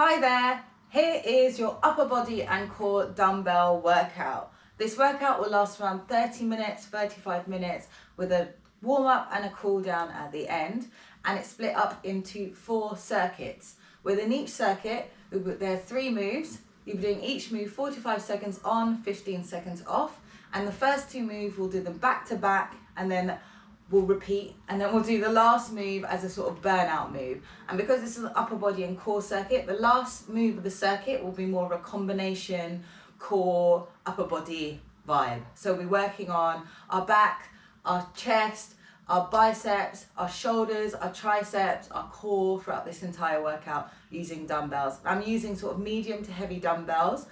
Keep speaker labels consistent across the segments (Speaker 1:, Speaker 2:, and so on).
Speaker 1: Hi there, here is your upper body and core dumbbell workout. This workout will last around 30 minutes, 35 minutes with a warm up and a cool down at the end, and it's split up into 4 circuits. Within each circuit, there are 3 moves. You'll be doing each move 45 seconds on, 15 seconds off, and the first 2 moves we'll do them back to back, and then we'll repeat, and then we'll do the last move as a sort of burnout move. And because this is an upper body and core circuit, the last move of the circuit will be more of a combination core upper body vibe. So we're working on our back, our chest, our biceps, our shoulders, our triceps, our core throughout this entire workout using dumbbells. I'm using sort of medium to heavy dumbbells.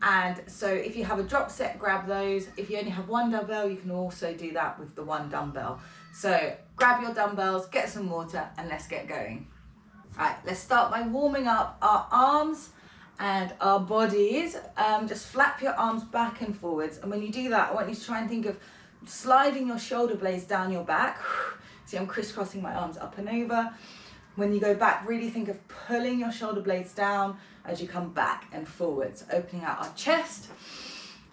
Speaker 1: And so if you have a drop set, grab those. If you only have 1 dumbbell, you can also do that with the 1 dumbbell. So grab your dumbbells, get some water, and let's get going. Right, let's start by warming up our arms and our bodies. Just flap your arms back and forwards. And when you do that, I want you to try and think of sliding your shoulder blades down your back. See, I'm crisscrossing my arms up and over. When you go back, really think of pulling your shoulder blades down as you come back and forwards, opening out our chest,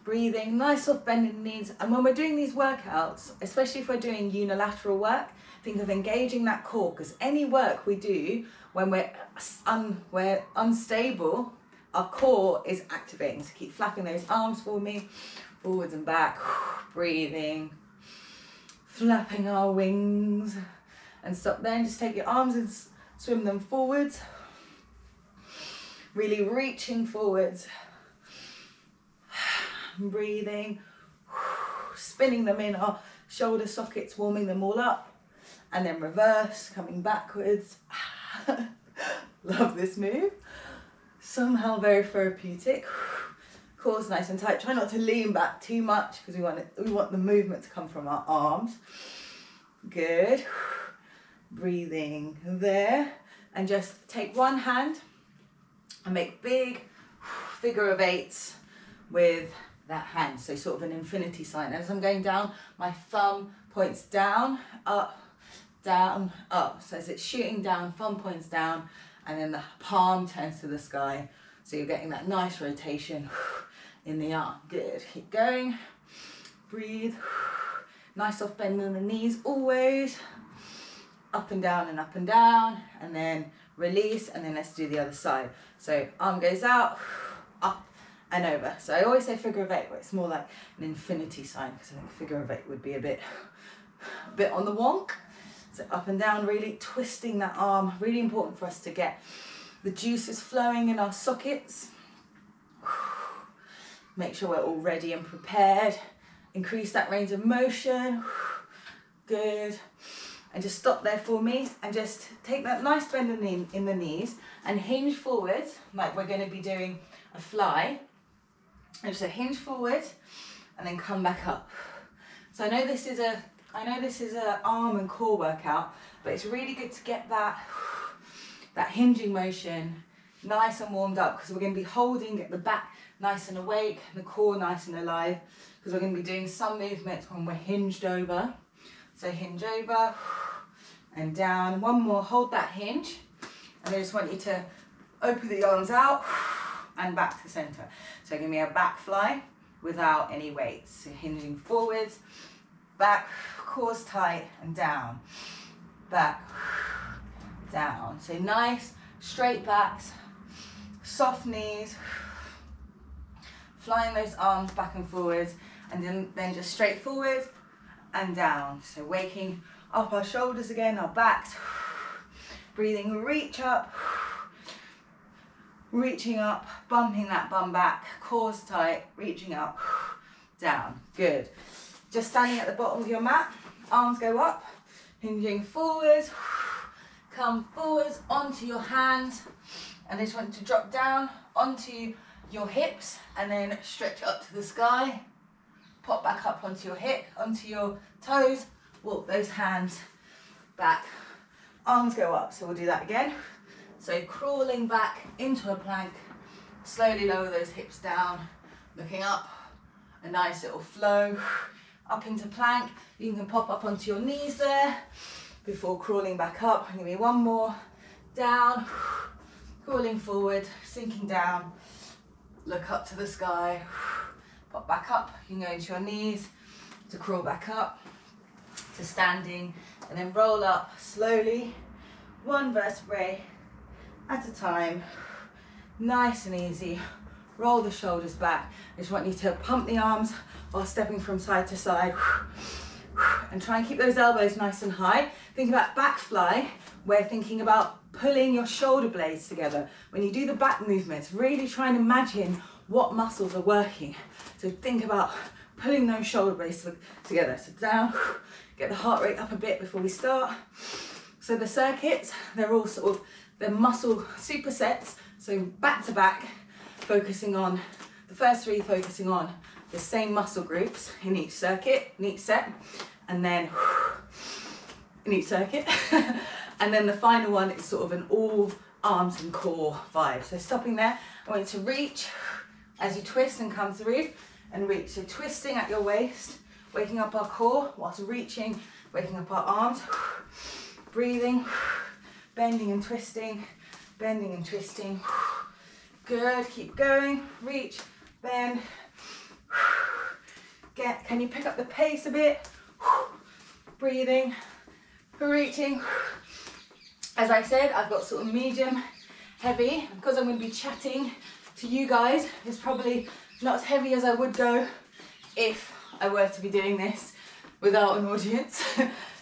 Speaker 1: breathing, nice soft bend in the knees. And when we're doing these workouts, especially if we're doing unilateral work, think of engaging that core, because any work we do when we're unstable, our core is activating. So keep flapping those arms for me, forwards and back, breathing, flapping our wings. And stop there and just take your arms and swim them forwards. Really reaching forwards. Breathing. Spinning them in our shoulder sockets, warming them all up. And then reverse, coming backwards. Love this move. Somehow very therapeutic. Core's nice and tight. Try not to lean back too much because we want the movement to come from our arms. Good. Breathing there, and just take one hand and make big figure of 8s with that hand, so sort of an infinity sign. As I'm going down, my thumb points down, up, so as it's shooting down, thumb points down, and then the palm turns to the sky, so you're getting that nice rotation in the arm. Good, keep going, breathe, nice soft bend in the knees always. Up and down, and then release, and then let's do the other side. So arm goes out, up and over. So I always say figure of 8, but it's more like an infinity sign, because I think figure of 8 would be a bit on the wonk. So up and down, really twisting that arm. Really important for us to get the juices flowing in our sockets. Make sure we're all ready and prepared. Increase that range of motion. Good. And just stop there for me and just take that nice bend in the knees and hinge forward like we're going to be doing a fly. And just a hinge forward and then come back up. So I know this is a arm and core workout, but it's really good to get that hinging motion nice and warmed up, because we're going to be holding, get the back nice and awake, the core nice and alive, because we're going to be doing some movements when we're hinged over. So hinge over and down. One more, hold that hinge. And I just want you to open the arms out and back to center. So give me a back fly without any weights. So hinging forwards, back, core's tight, and down. Back, down. So nice, straight backs, soft knees, flying those arms back and forwards, and then just straight forward and down. So waking up our shoulders again, our backs, breathing, reach up, reaching up, bumping that bum back, core's tight, reaching up, down. Good. Just standing at the bottom of your mat, arms go up, hinging forwards, come forwards onto your hands, and I just want you to drop down onto your hips and then stretch up to the sky. Pop back up onto your hip, onto your toes, walk those hands back, arms go up. So we'll do that again. So crawling back into a plank, slowly lower those hips down, looking up, a nice little flow, up into plank. You can pop up onto your knees there before crawling back up. Give me one more, down, crawling forward, sinking down, look up to the sky, pop back up, you can go into your knees to crawl back up, to standing, and then roll up slowly, one vertebrae at a time, nice and easy. Roll the shoulders back. I just want you to pump the arms while stepping from side to side, and try and keep those elbows nice and high. Think about back fly, where thinking about pulling your shoulder blades together. When you do the back movements, really try and imagine what muscles are working. So think about pulling those shoulder blades together. So down, get the heart rate up a bit before we start. So the circuits, they're all sort of, they're muscle supersets. So back to back, focusing on, the first three focusing on the same muscle groups in each circuit, in each set, and then in each circuit. And then the final one is sort of an all arms and core vibe. So stopping there, I want you to reach as you twist and come through and reach. So twisting at your waist, waking up our core whilst reaching, waking up our arms, breathing, bending and twisting, bending and twisting. Good, keep going, reach, bend. Can you pick up the pace a bit? Breathing, reaching. As I said, I've got sort of medium, heavy. Because I'm going to be chatting to you guys, it's probably not as heavy as I would go if I were to be doing this without an audience.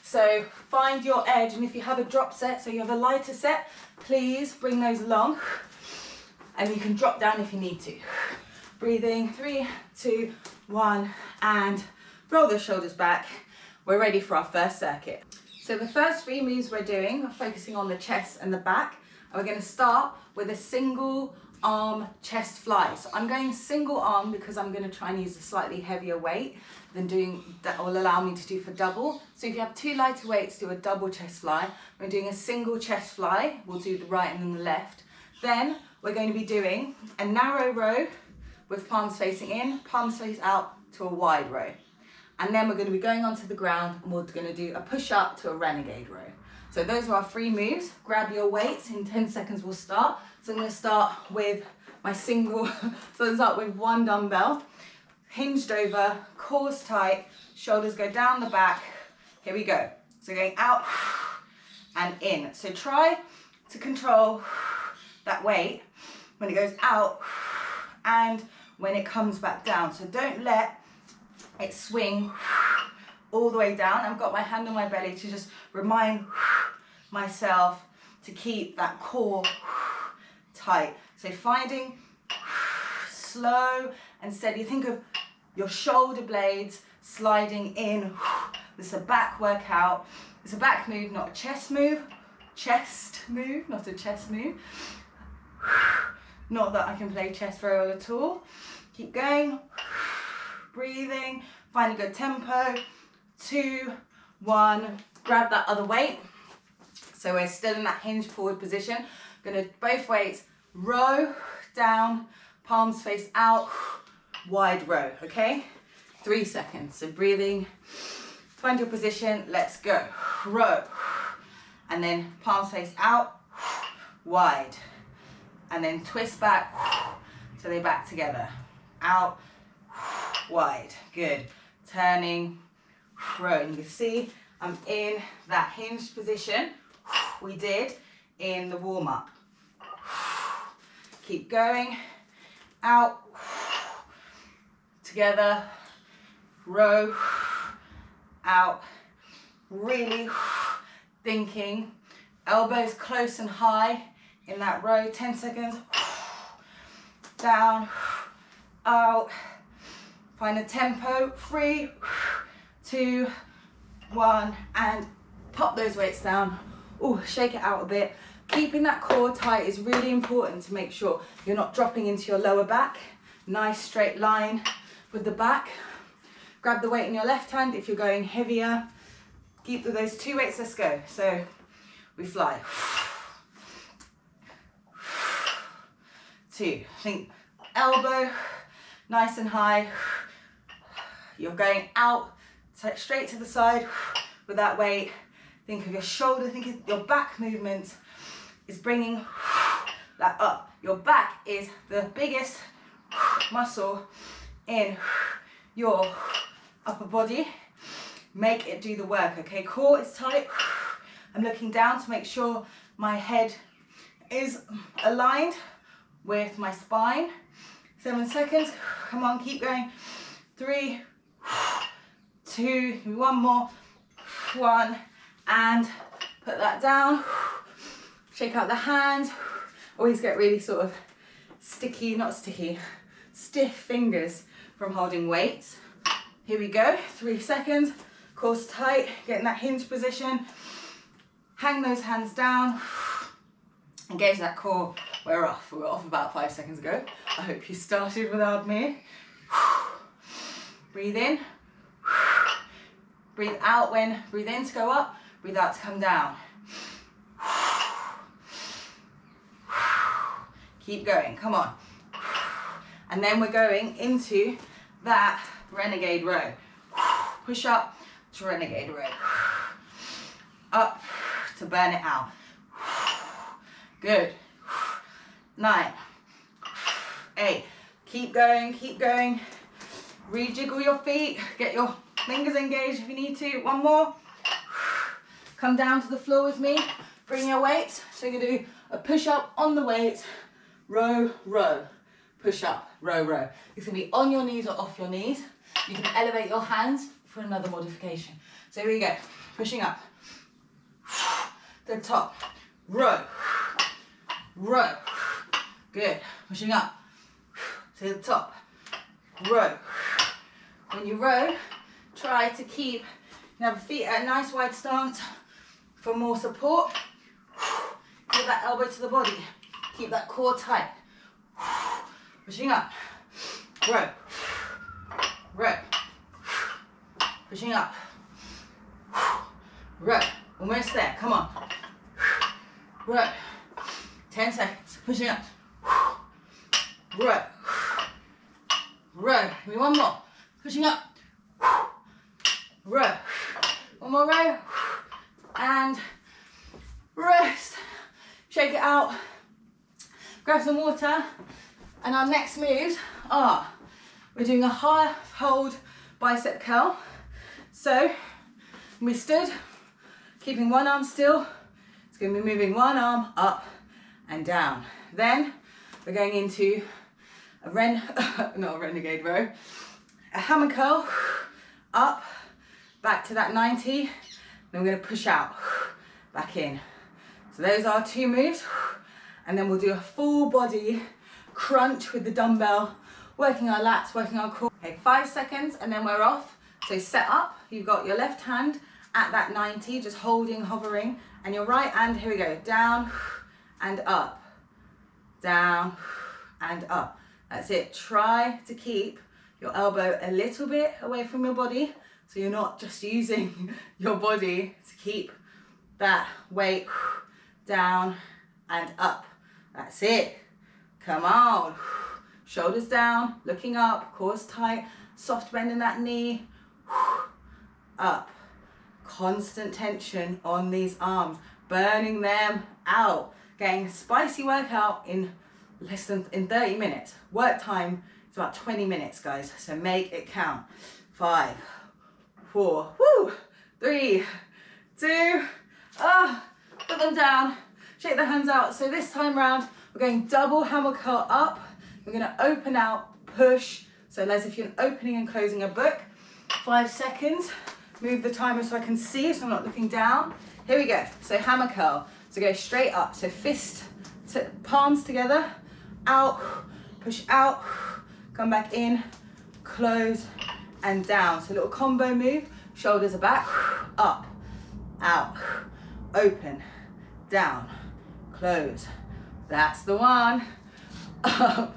Speaker 1: So find your edge, and if you have a drop set, so you have a lighter set, please bring those along, and you can drop down if you need to. Breathing, 3, 2, 1, and roll the shoulders back. We're ready for our first circuit. So the first 3 moves we're doing are focusing on the chest and the back, and we're going to start with a single arm chest fly. So I'm going single arm because I'm going to try and use a slightly heavier weight than doing that will allow me to do for double. So if you have 2 lighter weights, do a double chest fly. We're doing a single chest fly. We'll do the right and then the left. Then we're going to be doing a narrow row with palms facing in, palms face out to a wide row. And then we're going to be going onto the ground, and we're going to do a push up to a renegade row. So those are our 3 moves. Grab your weights. In 10 seconds we'll start. So I'm going to start with my single, so I'll start with 1 dumbbell, hinged over, core's tight, shoulders go down the back. Here we go. So going out and in. So try to control that weight when it goes out and when it comes back down. So don't let it swing all the way down. I've got my hand on my belly to just remind myself to keep that core tight. So finding slow and steady. Think of your shoulder blades sliding in. This is a back workout. It's a back move, not a chest move. Chest move, not a chest move. Not that I can play chess very well at all. Keep going. Breathing. Find a good tempo. 2, 1. Grab that other weight. So we're still in that hinged forward position. Gonna both weights row down, palms face out, wide row, okay? 3 seconds. So breathing, find your position, let's go. Row, and then palms face out, wide, and then twist back so they're back together. Out, wide, good. Turning, row. And you can see I'm in that hinged position we did in the warm-up. Keep going, out, together, row, out, really thinking, elbows close and high in that row, 10 seconds, down, out, find a tempo, 3, 2, 1, and pop those weights down. Oh, shake it out a bit. Keeping that core tight is really important to make sure you're not dropping into your lower back. Nice straight line with the back. Grab the weight in your left hand if you're going heavier. Keep those 2 weights, let's go. So we fly. 2, think elbow, nice and high. You're going out, straight to the side with that weight. Think of your shoulder, think of your back movement is bringing like up. Your back is the biggest muscle in your upper body. Make it do the work, okay? Core is tight. I'm looking down to make sure my head is aligned with my spine. 7 seconds. Come on, keep going. 3, 2, one more. 1, and put that down. Shake out the hands. Always get really sort of sticky, not sticky, stiff fingers from holding weights. Here we go, 3 seconds. Core's tight, get in that hinge position. Hang those hands down. Engage that core. We're off. We were off about 5 seconds ago. I hope you started without me. Breathe in. Breathe out when, breathe in to go up, breathe out to come down. Keep going, come on. And then we're going into that renegade row. Push up to renegade row. Up to burn it out. Good. 9, 8, keep going, keep going. Rejiggle your feet, get your fingers engaged if you need to. One more. Come down to the floor with me. Bring your weights. So you're gonna do a push up on the weights. Row, row. Push up, row, row. It's gonna be on your knees or off your knees. You can elevate your hands for another modification. So here we go. Pushing up. To the top. Row. Row. Good. Pushing up. To the top. Row. When you row, try to keep your feet at a nice wide stance for more support. Keep that elbow to the body. Keep that core tight. Pushing up. Row. Row. Pushing up. Row. Almost there. Come on. Row. 10 seconds. Pushing up. Row. Row. Give me one more. Pushing up. Row. One more row. And rest. Shake it out. Grab some water. And our next moves are, we're doing a half hold bicep curl. So we stood, keeping one arm still. It's going to be moving one arm up and down. Then we're going into a not a renegade row, a hammer curl, up, back to that 90. Then we're going to push out, back in. So those are 2 moves. And then we'll do a full body crunch with the dumbbell, working our lats, working our core. Okay, 5 seconds and then we're off. So set up, you've got your left hand at that 90, just holding, hovering, and your right hand, here we go, down and up, down and up. That's it. Try to keep your elbow a little bit away from your body, so you're not just using your body to keep that weight down and up. That's it. Come on. Shoulders down, looking up, core's tight, soft bend in that knee. Up. Constant tension on these arms, burning them out. Getting a spicy workout in less than 30 minutes. Work time is about 20 minutes, guys. So make it count. 5, 4, 3, 2, put them down. Shake the hands out. So this time round, we're going double hammer curl up. We're gonna open out, push. So as if you're opening and closing a book. 5 seconds. Move the timer so I can see, so I'm not looking down. Here we go. So hammer curl. So go straight up. So fist to palms together. Out, push out, come back in, close and down. So a little combo move. Shoulders are back, up, out, open, down, close. That's the one. Up,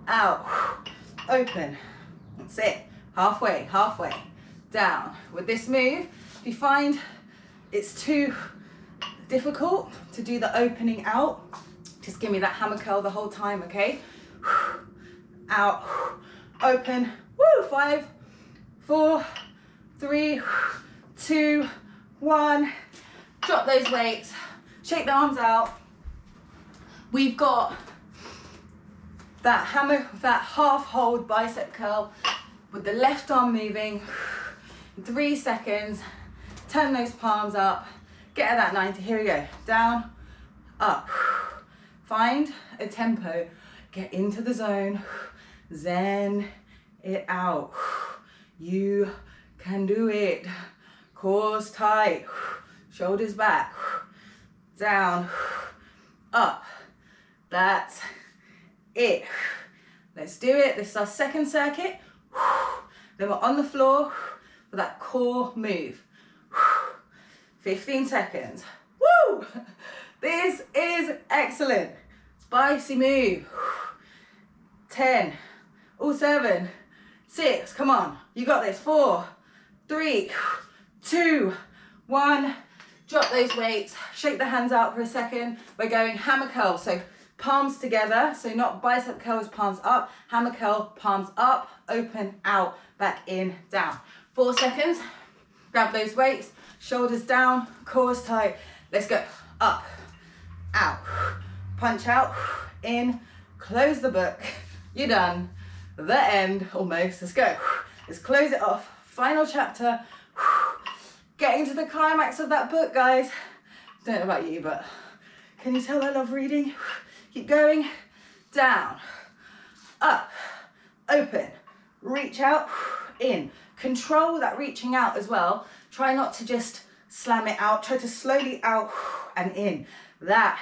Speaker 1: out, open. That's it. Halfway, halfway, down. With this move, if you find it's too difficult to do the opening out, just give me that hammer curl the whole time, okay? Out, open, 5, 4, 3, 2, 1. Drop those weights, shake the arms out, We've got that hammer, that half hold bicep curl with the left arm moving. In 3 seconds, turn those palms up, get at that 90, here we go, down, up. Find a tempo, get into the zone, zen it out. You can do it. Cores tight, shoulders back, down, up. That's it. Let's do it. This is our second circuit. Then we're on the floor for that core move. 15 seconds. Woo! This is excellent. Spicy move. 10, all 7, 6, come on. You got this. 4, 3, 2, 1. Drop those weights. Shake the hands out for a second. We're going hammer curl. So palms together. So not bicep curls, palms up. Hammer curl, palms up, open, out, back in, down. 4 seconds. Grab those weights. Shoulders down, cores tight. Let's go. Up, out, punch out, in, close the book. You're done. The end, almost. Let's go. Let's close it off. Final chapter. Getting to the climax of that book, guys. Don't know about you, but can you tell I love reading? Keep going. Down, up, open, reach out, in. Control that reaching out as well. Try not to just slam it out. Try to slowly out and in. That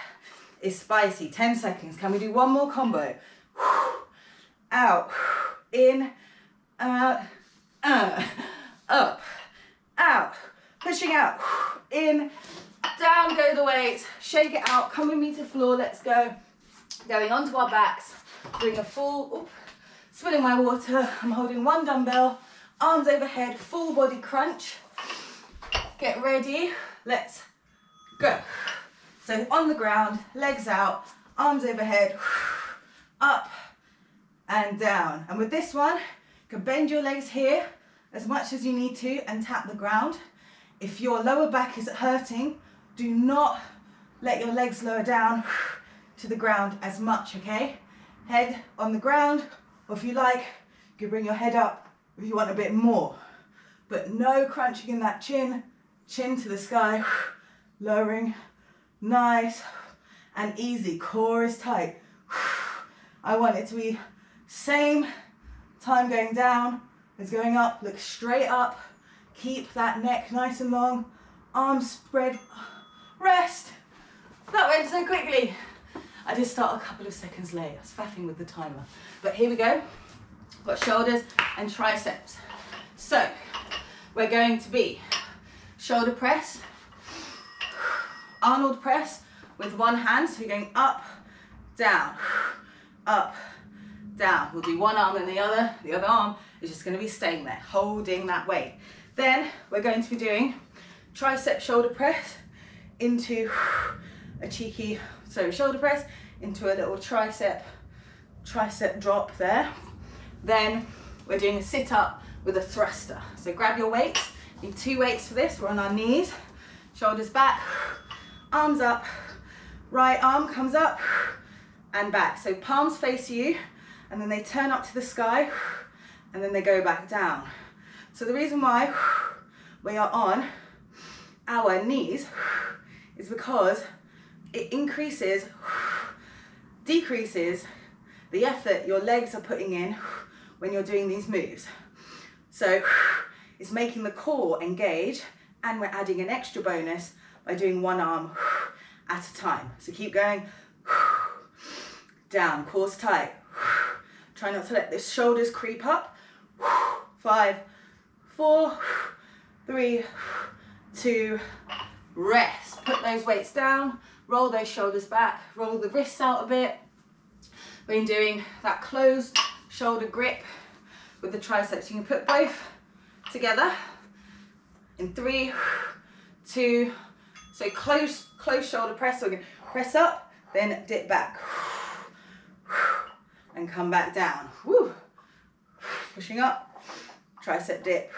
Speaker 1: is spicy. 10 seconds. Can we do one more combo? Out, in, out, up, out, pushing out, in, down go the weights, shake it out, come with me to floor, let's go. Going onto our backs, doing a full, spilling my water, I'm holding one dumbbell, arms overhead, full body crunch. Get ready, let's go. So on the ground, legs out, arms overhead, up and down. And with this one, you can bend your legs here as much as you need to and tap the ground. If your lower back is hurting, do not let your legs lower down to the ground as much, okay? Head on the ground, or if you like, you can bring your head up if you want a bit more. But no crunching in that chin, chin to the sky, lowering, nice and easy. Core is tight. I want it to be same time going down as going up. Look straight up. Keep that neck nice and long. Arms spread. Rest. That went so quickly. I did start a couple of seconds late. I was faffing with the timer. But here we go. Got shoulders and triceps. So we're going to be shoulder press, Arnold press with one hand. So you're going up, down, up, down. We'll do one arm and the other arm is just going to be staying there, holding that weight. Then we're going to be doing tricep shoulder press into a cheeky, so shoulder press into a little tricep drop there. Then we're doing a sit up with a thruster. So grab your weights, need 2 weights for this. We're on our knees, shoulders back, arms up, right arm comes up and back. So palms face you, and then they turn up to the sky, and then they go back down. So the reason why we are on our knees is because it decreases the effort your legs are putting in when you're doing these moves. So it's making the core engage, and we're adding an extra bonus by doing one arm at a time. So keep going, down, core's tight. Try not to let the shoulders creep up. 5, 4, 3, 2, rest. Put those weights down, roll those shoulders back, roll the wrists out a bit. We've been doing that closed shoulder grip with the triceps. You can put both together in 3, 2, so close shoulder press. So we're going to press up, then dip back, and come back down. Woo. Pushing up, tricep dip,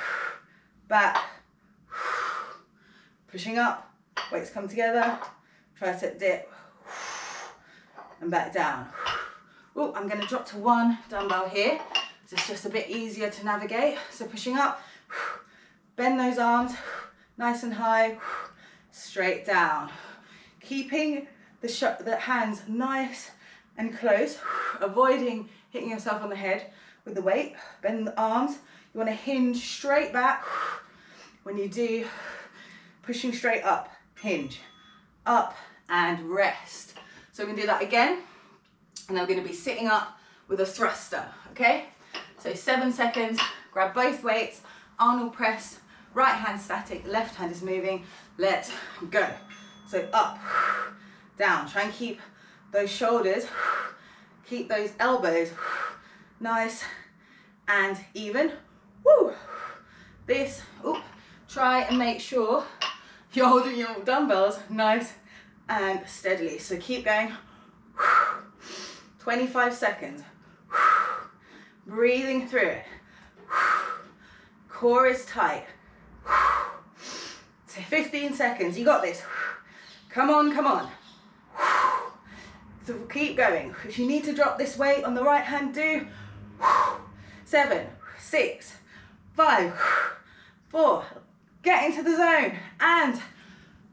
Speaker 1: back, pushing up, weights come together, tricep dip, and back down. Oh, I'm going to drop to one dumbbell here. So it's just a bit easier to navigate. So pushing up, bend those arms, nice and high, straight down. Keeping the hands nice and close, avoiding hitting yourself on the head with the weight. Bend the arms. You want to hinge straight back when you do, pushing straight up, hinge, up and rest. So we're going to do that again. And then we're going to be sitting up with a thruster, okay? So 7 seconds, grab both weights, Arnold press, right hand static, left hand is moving, let's go. So up, down, try and keep those shoulders, keep those elbows nice and even. Woo! This, try and make sure you're holding your dumbbells nice and steadily. So keep going. 25 seconds. Breathing through it. Core is tight. 15 seconds. You got this. Come on, come on. So keep going. If you need to drop this weight on the right hand, do. 7, 6, 5, 4. Get into the zone and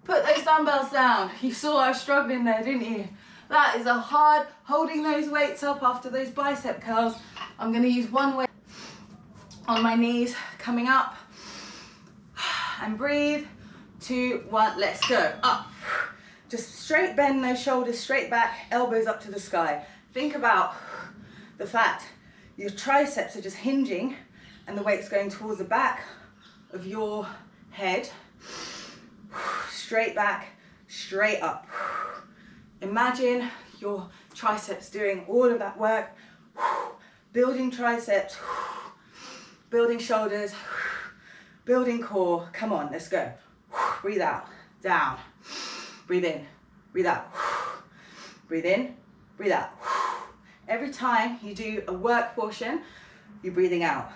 Speaker 1: put those dumbbells down. You saw I was struggling there, didn't you? That is a hard, holding those weights up after those bicep curls. I'm going to use one weight on my knees, coming up, and breathe. 2, 1, let's go. Up. Just straight bend those shoulders straight back, elbows up to the sky. Think about the fact your triceps are just hinging and the weight's going towards the back of your head. Straight back, straight up. Imagine your triceps doing all of that work, building triceps, building shoulders, building core. Come on, let's go. Breathe out, down. Breathe in, breathe out. Breathe in, breathe out. Every time you do a work portion, you're breathing out.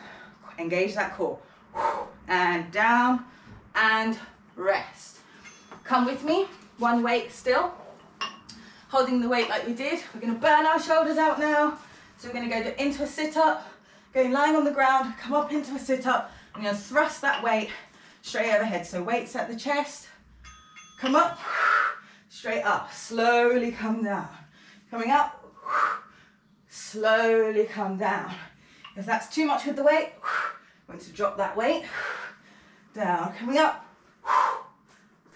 Speaker 1: Engage that core. And down and rest. Come with me, one weight still. Holding the weight like we did. We're going to burn our shoulders out now. So we're going to go into a sit-up, going lying on the ground, come up into a sit-up. I'm going to thrust that weight straight overhead. So weights at the chest, come up, straight up, slowly come down. Coming up, slowly come down. If that's too much with the weight, I'm going to drop that weight down. Coming up,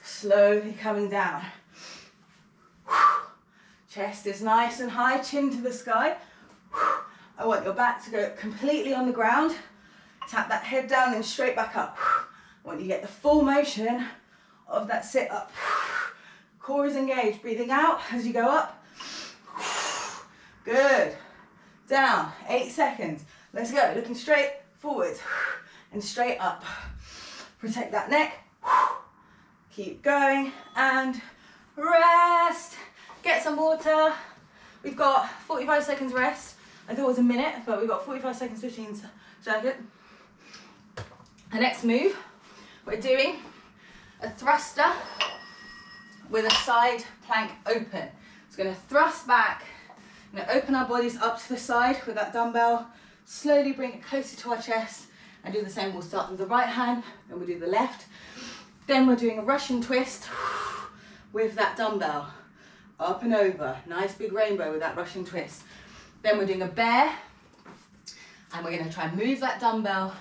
Speaker 1: slowly coming down. Chest is nice and high, chin to the sky. I want your back to go completely on the ground. Tap that head down and straight back up. I want you to get the full motion of that sit up. Core is engaged, breathing out as you go up. Good. Down, 8 seconds. Let's go, looking straight forward and straight up. Protect that neck. Keep going and rest. Get some water. We've got 45 seconds rest. I thought it was a minute, but we've got 45 seconds, 15 seconds. The next move, we're doing a thruster with a side plank open. It's going to thrust back. We're going to open our bodies up to the side with that dumbbell. Slowly bring it closer to our chest and do the same. We'll start with the right hand, then we'll do the left. Then we're doing a Russian twist with that dumbbell. Up and over, nice big rainbow with that Russian twist. Then we're doing a bear, and we're going to try and move that dumbbell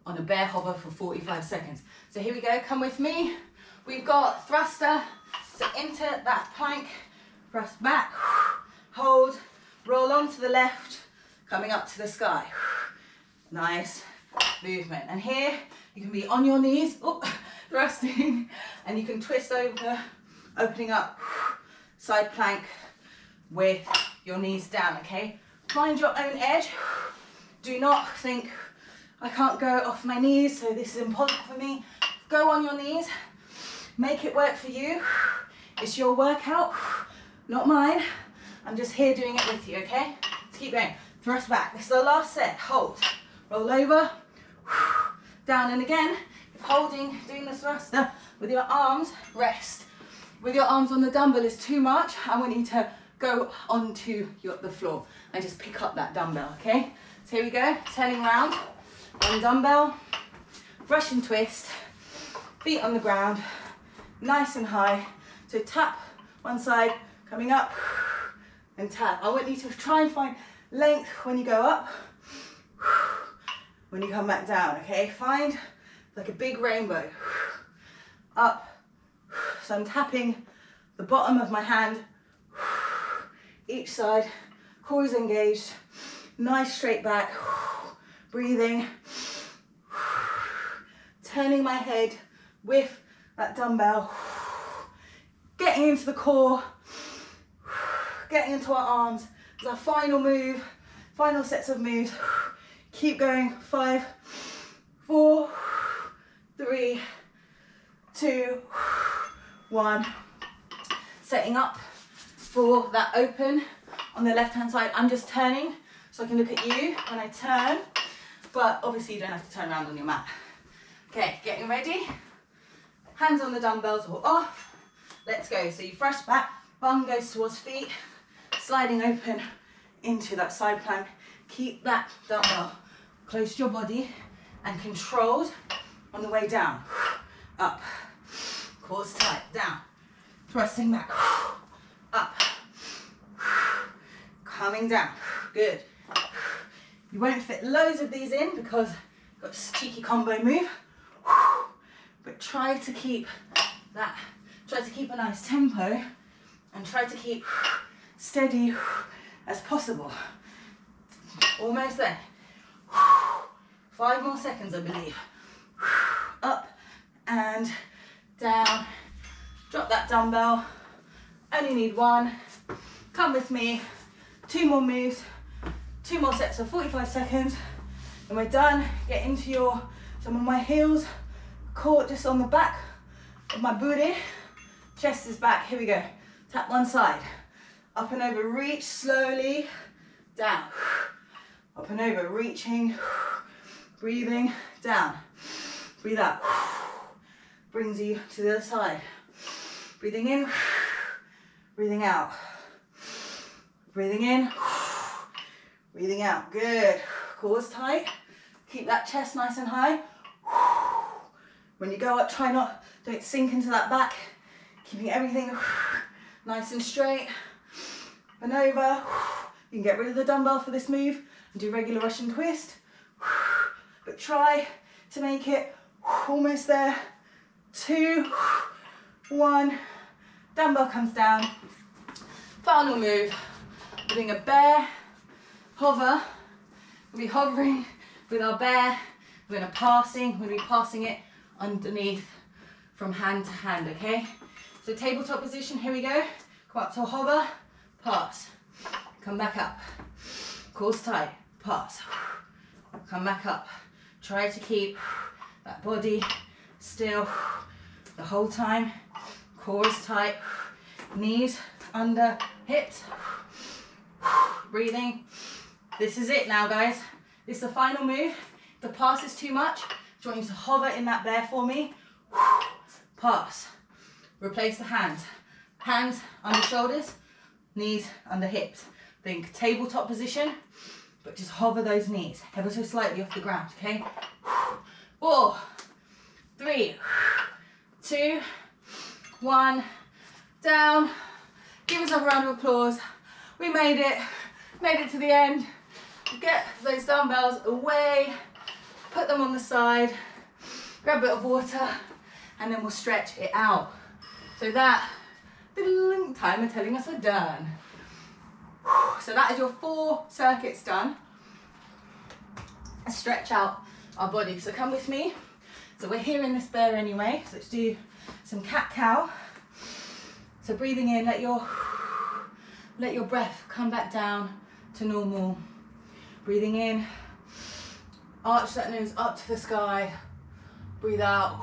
Speaker 1: on a bear hover for 45 seconds. So here we go, come with me. We've got thruster, so into that plank, thrust back, hold, roll on to the left, coming up to the sky. Nice movement. And here, you can be on your knees, thrusting, and you can twist over, opening up. Side plank with your knees down, okay? Find your own edge. Do not think, I can't go off my knees, so this is impossible for me. Go on your knees. Make it work for you. It's your workout, not mine. I'm just here doing it with you, okay? Let's keep going. Thrust back. This is the last set. Hold. Roll over. Down and again. If holding, doing the thruster with your arms, rest. With your arms on the dumbbell is too much, I want you to go onto the floor and just pick up that dumbbell, okay? So here we go, turning around, one dumbbell, Russian twist, feet on the ground, nice and high. So tap one side, coming up, and tap. I want you to try and find length when you go up, when you come back down, okay? Find like a big rainbow, up. So I'm tapping the bottom of my hand, each side, core is engaged, nice straight back, breathing, turning my head with that dumbbell, getting into the core, getting into our arms. It's our final move, final sets of moves. Keep going, 5, 4, 3, 2, 1. Setting up for that open on the left hand side. I'm just turning so I can look at you when I turn, but obviously you don't have to turn around on your mat. Okay, getting ready. Hands on the dumbbells or off. Let's go. So you thrust back, bum goes towards feet, sliding open into that side plank. Keep that dumbbell close to your body and controlled on the way down. Up, core's tight, down, thrusting back, up, coming down, good. You won't fit loads of these in because you've got this cheeky combo move, but try to keep a nice tempo and try to keep steady as possible. Almost there. 5 more seconds, I believe. Up and down. Drop that dumbbell. Only need 1. Come with me. 2 more moves. 2 more sets of 45 seconds. And we're done. Get into some of my heels. Core just on the back of my booty. Chest is back. Here we go. Tap one side. Up and over. Reach slowly. Down. Up and over. Reaching. Breathing. Down. Breathe out. Brings you to the other side. Breathing in. Breathing out. Breathing in. Breathing out. Good. Core's tight. Keep that chest nice and high. When you go up, don't sink into that back. Keeping everything nice and straight. And over. You can get rid of the dumbbell for this move and do regular Russian twist. But try to make it almost there. 2, 1. Dumbbell comes down. Final move. We're doing a bear hover. We'll be hovering with our bear. We're going to we'll be passing it underneath from hand to hand, okay? So tabletop position, here we go. Come up to a hover, pass. Come back up. Core's tight, pass. Come back up. Try to keep that body still the whole time. Core is tight. Knees under hips. Breathing. This is it now, guys. This is the final move. If the pass is too much, I just want you to hover in that bear for me. Pass. Replace the hands. Hands under shoulders, knees under hips. Think tabletop position, but just hover those knees ever so slightly off the ground, okay? 4, 3, 2, 1, down. Give yourself a round of applause. We made it to the end. Get those dumbbells away, put them on the side, grab a bit of water, and then we'll stretch it out. So that little timer telling us we're done. So that is your 4 circuits done. Let's stretch out our body. So come with me. So we're here in this bear anyway. So let's do some cat-cow. So breathing in, let your breath come back down to normal. Breathing in, arch that nose up to the sky. Breathe out,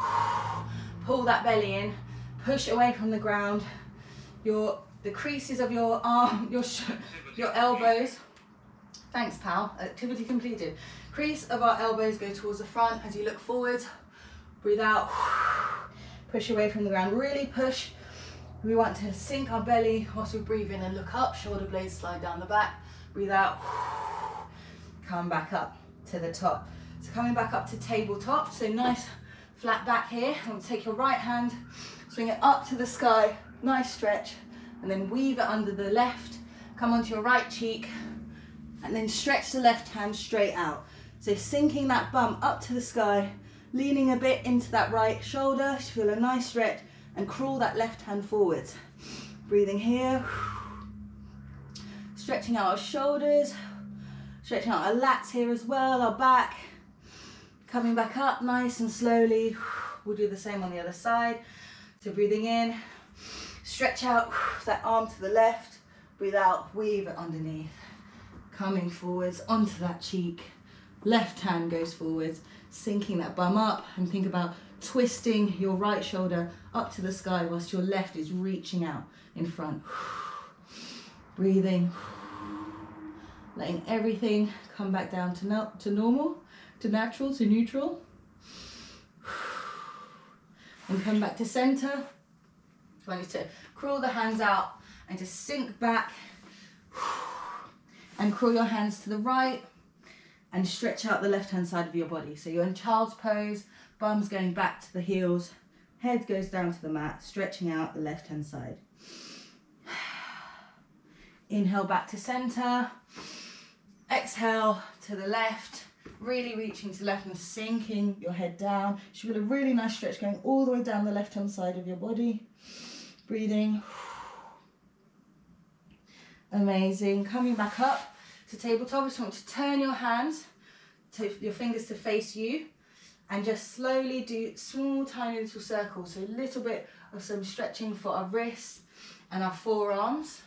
Speaker 1: pull that belly in, push away from the ground. The creases of your arm, your elbows. Thanks, pal. Activity completed. Crease of our elbows go towards the front as you look forward. Breathe out, push away from the ground. Really push We want to sink our belly whilst we breathe in and look up. Shoulder blades slide down the back. Breathe out. Come back up to the top. So coming back up to tabletop. So nice flat back here. And take your right hand, swing it up to the sky. Nice stretch. And then weave it under the left. Come onto your right cheek. And then stretch the left hand straight out. So sinking that bum up to the sky. Leaning a bit into that right shoulder. Feel a nice stretch. And crawl that left hand forwards. Breathing here. Stretching out our shoulders. Stretching out our lats here as well, our back. Coming back up nice and slowly. We'll do the same on the other side. So breathing in. Stretch out that arm to the left. Breathe out, weave it underneath. Coming forwards onto that cheek. Left hand goes forwards. Sinking that bum up, and think about twisting your right shoulder up to the sky whilst your left is reaching out in front. Breathing, letting everything come back down to normal, to natural, to neutral. And come back to center. I want you to crawl the hands out and just sink back and crawl your hands to the right and stretch out the left hand side of your body. So you're in child's pose. Bum's going back to the heels, head goes down to the mat, stretching out the left hand side. Inhale back to center, exhale to the left, really reaching to left and sinking your head down. You should feel a really nice stretch going all the way down the left hand side of your body. Breathing. Amazing. Coming back up to tabletop, I just want you to turn your hands, your fingers to face you. And just slowly do small, tiny little circles. So a little bit of some stretching for our wrists and our forearms.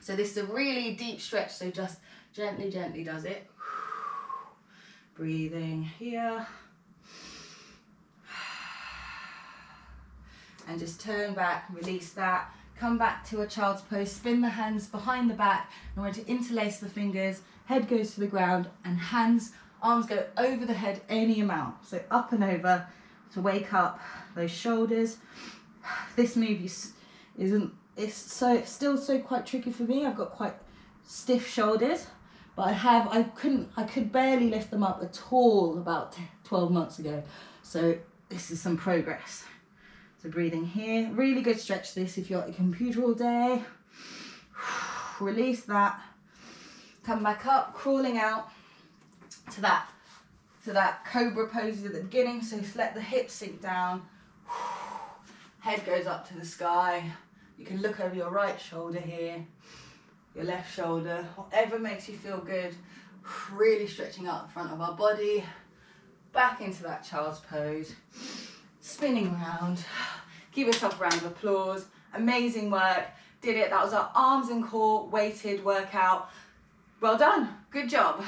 Speaker 1: So this is a really deep stretch, so just gently, gently does it. Breathing here. And just turn back, release that. Come back to a child's pose, spin the hands behind the back. I want to interlace the fingers, head goes to the ground, and arms go over the head any amount. So up and over to wake up those shoulders. This move it's still so quite tricky for me. I've got quite stiff shoulders, but I could barely lift them up at all about 12 months ago. So this is some progress. So breathing here, really good stretch this if you're at your computer all day. Release that. Come back up, crawling out to that cobra pose at the beginning. So let the hips sink down. Head goes up to the sky. You can look over your right shoulder here, your left shoulder, whatever makes you feel good. Really stretching out the front of our body. Back into that child's pose. Spinning around. Give yourself a round of applause. Amazing work. Did it. That was our arms and core weighted workout. Well done. Good job.